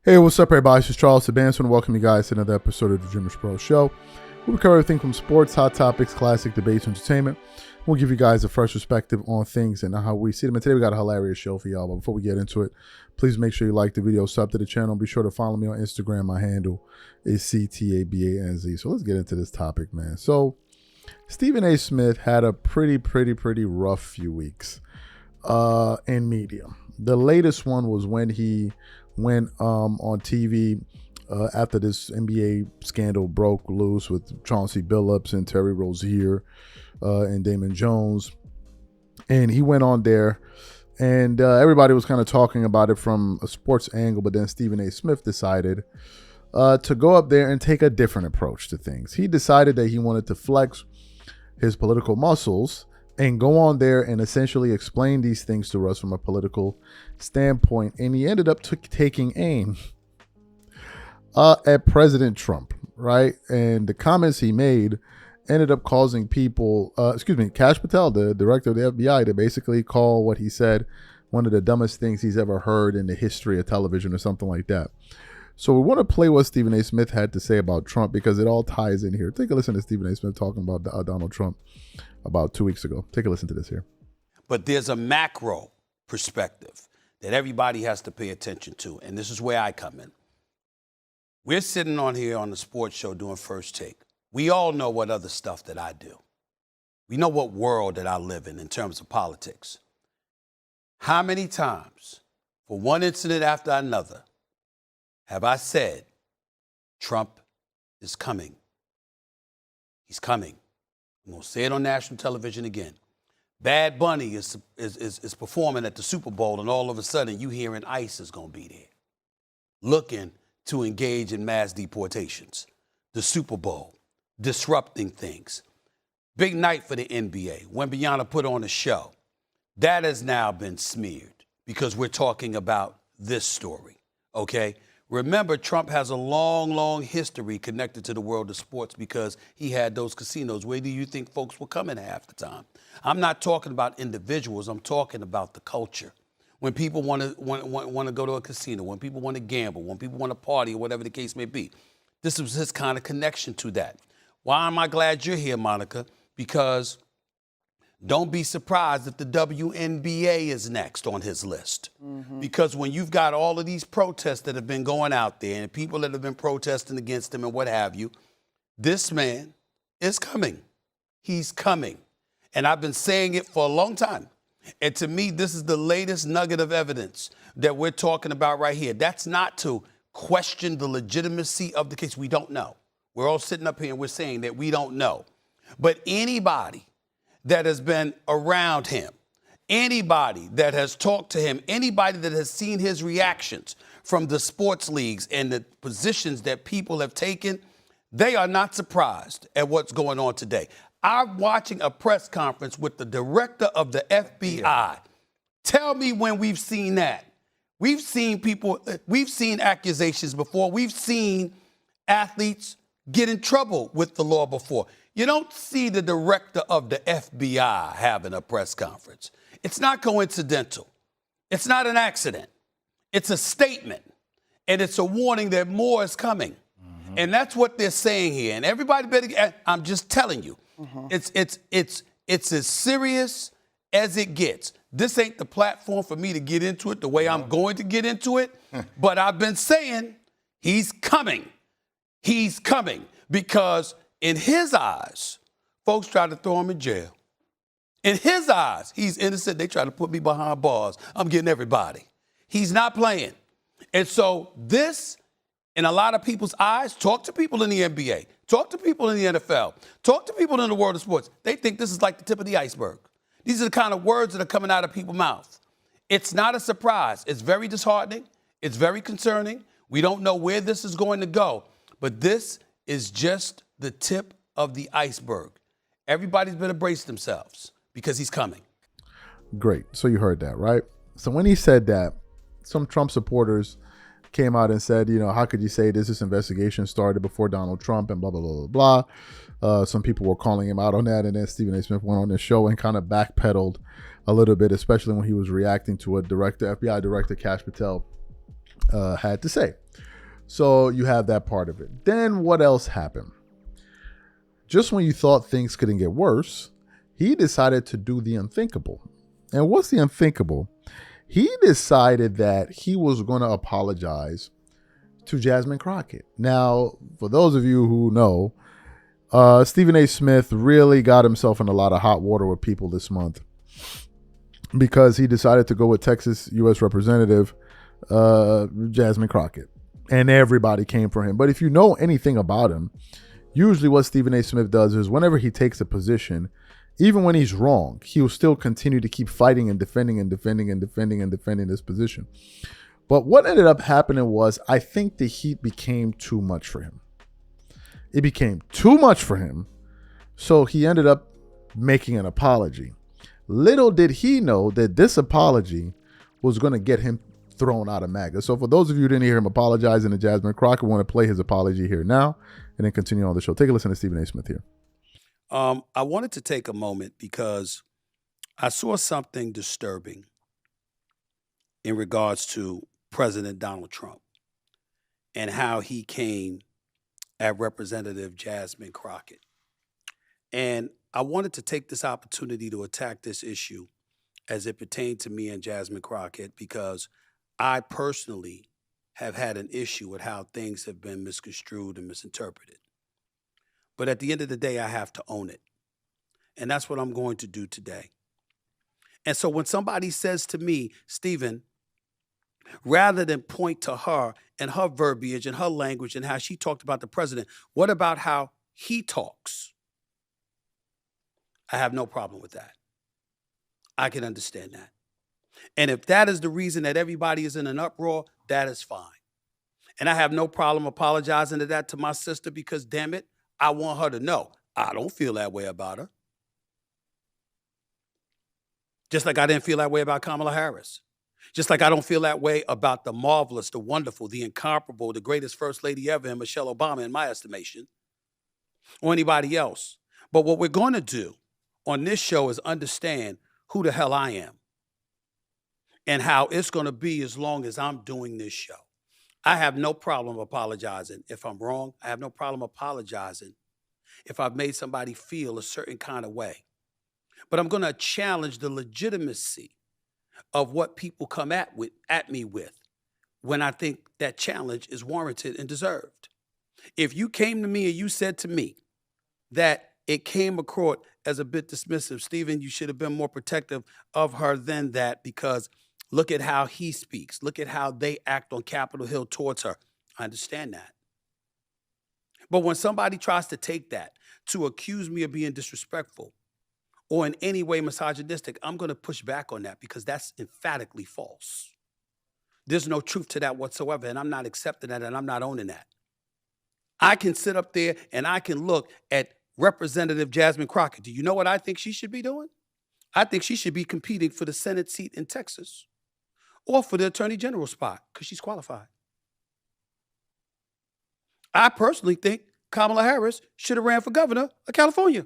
Hey, what's up, everybody? This is Charles Sabanson. Welcome you guys to another episode of the DREAMERSPRO show. We cover everything from sports, hot topics, classic debates, entertainment. We'll give you guys a fresh perspective on things and how we see them. And today we got a hilarious show for y'all. But before we get into it, please make sure you like the video, sub to the channel. Be sure to follow me on Instagram. My handle is CTABANZ. So let's get into this topic, man. So Stephen A. Smith had a pretty rough few weeks in media. The latest one was when he went on TV after this NBA scandal broke loose with Chauncey Billups and Terry Rozier and Damon Jones. And he went on there and everybody was kind of talking about it from a sports angle, but then Stephen A. Smith decided to go up there and take a different approach to things. He decided that he wanted to flex his political muscles and go on there and essentially explain these things to us from a political standpoint. And he ended up taking aim at President Trump, right? And the comments he made ended up causing people, Kash Patel, the director of the FBI, to basically call what he said one of the dumbest things he's ever heard in the history of television or something like that. So we want to play what Stephen A. Smith had to say about Trump because it all ties in here. Take a listen to Stephen A. Smith talking about Donald Trump about 2 weeks ago. Take a listen to this here. But there's a macro perspective that everybody has to pay attention to, and this is where I come in. We're sitting on here on the sports show doing First Take. We all know what other stuff that I do. We know what world that I live in terms of politics. How many times, for one incident after another, have I said, Trump is coming? He's coming. I'm going to say it on national television again. Bad Bunny is performing at the Super Bowl, and all of a sudden you hearing ICE is going to be there, looking to engage in mass deportations. The Super Bowl, disrupting things. Big night for the NBA. When Wembanyama put on a show. That has now been smeared because we're talking about this story, okay? Remember, Trump has a long history connected to the world of sports because he had those casinos. Where do you think folks were coming half the time? I'm not talking about individuals. I'm talking about the culture. When people want to go to a casino, when people want to gamble, when people want to party, or whatever the case may be. This was his kind of connection to that. Why am I glad you're here, Monica? Because don't be surprised if the WNBA is next on his list. Mm-hmm. Because when you've got all of these protests that have been going out there and people that have been protesting against him and what have you, this man is coming. He's coming. And I've been saying it for a long time. And to me, this is the latest nugget of evidence that we're talking about right here. That's not to question the legitimacy of the case. We don't know. We're all sitting up here and we're saying that we don't know. But anybody that has been around him, anybody that has talked to him, anybody that has seen his reactions from the sports leagues and the positions that people have taken, they are not surprised at what's going on today. I'm watching a press conference with the director of the FBI. Yeah. Tell me when we've seen that. We've seen people, we've seen accusations before. We've seen athletes get in trouble with the law before. You don't see the director of the FBI having a press conference. It's not coincidental. It's not an accident. It's a statement. And it's a warning that more is coming. Mm-hmm. And that's what they're saying here. And everybody better, I'm just telling you, mm-hmm. It's as serious as it gets. This ain't the platform for me to get into it the way I'm going to get into it. But I've been saying he's coming. He's coming because in his eyes, folks try to throw him in jail. In his eyes, he's innocent. They try to put me behind bars. I'm getting everybody. He's not playing. And so this, in a lot of people's eyes, talk to people in the NBA, talk to people in the NFL, talk to people in the world of sports. They think this is like the tip of the iceberg. These are the kind of words that are coming out of people's mouths. It's not a surprise. It's very disheartening. It's very concerning. We don't know where this is going to go. But this is just the tip of the iceberg. Everybody's better brace themselves because he's coming. Great. So you heard that, right? So when he said that, some Trump supporters came out and said, how could you say this investigation started before Donald Trump and blah, blah, blah, blah, blah. Some people were calling him out on that. And then Stephen A. Smith went on this show and kind of backpedaled a little bit, especially when he was reacting to a FBI director, Kash Patel, had to say. So you have that part of it. Then what else happened? Just when you thought things couldn't get worse, he decided to do the unthinkable. And what's the unthinkable? He decided that he was going to apologize to Jasmine Crockett. Now, for those of you who know, Stephen A. Smith really got himself in a lot of hot water with people this month because he decided to go with Texas U.S. Representative Jasmine Crockett. And everybody came for him. But if you know anything about him, usually what Stephen A. Smith does is whenever he takes a position, even when he's wrong, he will still continue to keep fighting and defending this position. But what ended up happening was I think the heat became too much for him. It became too much for him. So he ended up making an apology. Little did he know that this apology was going to get him thrown out of MAGA. So for those of you who didn't hear him apologizing to Jasmine Crockett, I want to play his apology here now and then continue on the show. Take a listen to Stephen A. Smith here. I wanted to take a moment because I saw something disturbing in regards to President Donald Trump and how he came at Representative Jasmine Crockett. And I wanted to take this opportunity to attack this issue as it pertained to me and Jasmine Crockett because I personally have had an issue with how things have been misconstrued and misinterpreted. But at the end of the day, I have to own it. And that's what I'm going to do today. And so when somebody says to me, Stephen, rather than point to her and her verbiage and her language and how she talked about the president, what about how he talks? I have no problem with that. I can understand that. And if that is the reason that everybody is in an uproar, that is fine. And I have no problem apologizing to that to my sister because, damn it, I want her to know I don't feel that way about her. Just like I didn't feel that way about Kamala Harris. Just like I don't feel that way about the marvelous, the wonderful, the incomparable, the greatest first lady ever, and Michelle Obama, in my estimation, or anybody else. But what we're going to do on this show is understand who the hell I am and how it's going to be as long as I'm doing this show. I have no problem apologizing if I'm wrong. I have no problem apologizing if I've made somebody feel a certain kind of way. But I'm going to challenge the legitimacy of what people come at me with when I think that challenge is warranted and deserved. If you came to me and you said to me that it came across as a bit dismissive, Stephen, you should have been more protective of her than that because look at how he speaks. Look at how they act on Capitol Hill towards her. I understand that. But when somebody tries to take that to accuse me of being disrespectful or in any way misogynistic, I'm going to push back on that because that's emphatically false. There's no truth to that whatsoever, and I'm not accepting that, and I'm not owning that. I can sit up there and I can look at Representative Jasmine Crockett. Do you know what I think she should be doing? I think she should be competing for the Senate seat in Texas or for the Attorney General spot because she's qualified. I personally think Kamala Harris should have ran for governor of California.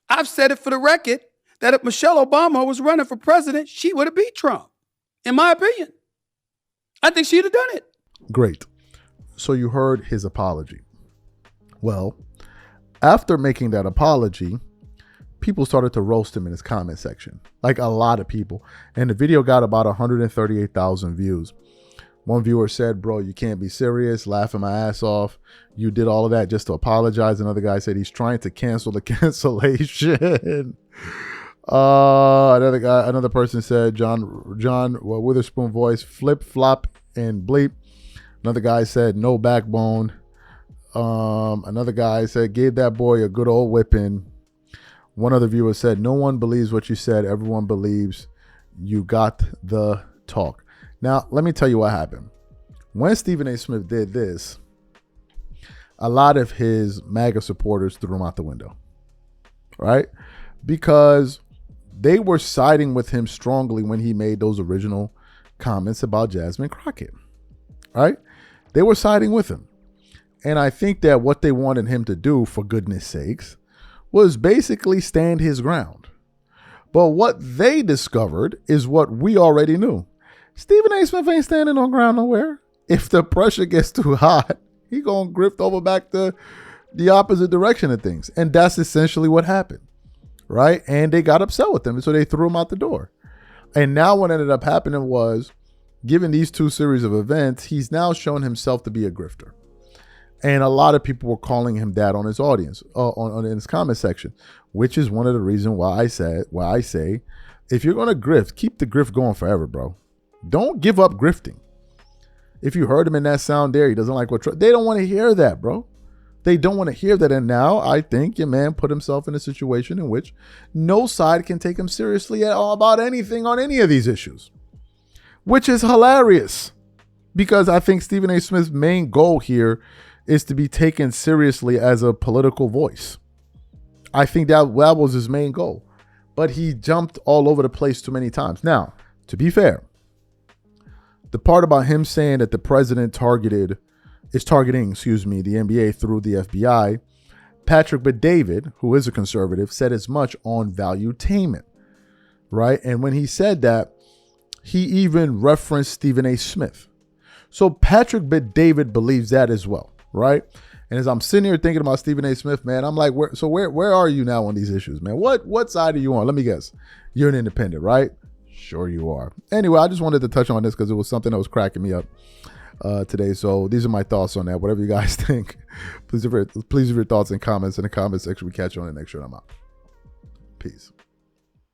I've said it for the record that if Michelle Obama was running for president, she would have beat Trump, in my opinion. I think she'd have done it. Great. So you heard his apology. Well, after making that apology, people started to roast him in his comment section, like a lot of people. And the video got about 138,000 views. One viewer said, bro, you can't be serious, laughing my ass off. You did all of that just to apologize. Another guy said he's trying to cancel the cancellation. Another person said, John Witherspoon voice, flip, flop, and bleep. Another guy said, no backbone. Another guy said, gave that boy a good old whipping. One other viewer said, no one believes what you said. Everyone believes you got the talk. Now, let me tell you what happened. When Stephen A. Smith did this, a lot of his MAGA supporters threw him out the window, right? Because they were siding with him strongly when he made those original comments about Jasmine Crockett, right? They were siding with him. And I think that what they wanted him to do, for goodness sakes, was basically stand his ground. But what they discovered is what we already knew. Stephen A. Smith ain't standing on ground nowhere. If the pressure gets too hot, he gonna grift over back to the opposite direction of things. And that's essentially what happened, right? And they got upset with him, and so they threw him out the door. And now what ended up happening was, given these two series of events, he's now shown himself to be a grifter. And a lot of people were calling him that on his audience, in his comment section, which is one of the reasons why I say, if you're going to grift, keep the grift going forever, bro. Don't give up grifting. If you heard him in that sound there, he doesn't like what they don't want to hear that, bro. They don't want to hear that. And now I think your man put himself in a situation in which no side can take him seriously at all about anything on any of these issues, which is hilarious, because I think Stephen A. Smith's main goal here is to be taken seriously as a political voice. I think that was his main goal, but he jumped all over the place too many times. Now, to be fair, the part about him saying that the president is targeting the NBA through the FBI, Patrick Bet-David, who is a conservative, said as much on Valuetainment, right? And when he said that, he even referenced Stephen A. Smith. So Patrick Bet-David believes that as well, right? And as I'm sitting here thinking about Stephen A. Smith, man, I'm like, where are you now on these issues, man? What side are you on? Let me guess. You're an independent, right? Sure you are. Anyway, I just wanted to touch on this because it was something that was cracking me up today. So these are my thoughts on that. Whatever you guys think, please leave your thoughts and comments in the comment section. We catch you on the next show. I'm out. Peace.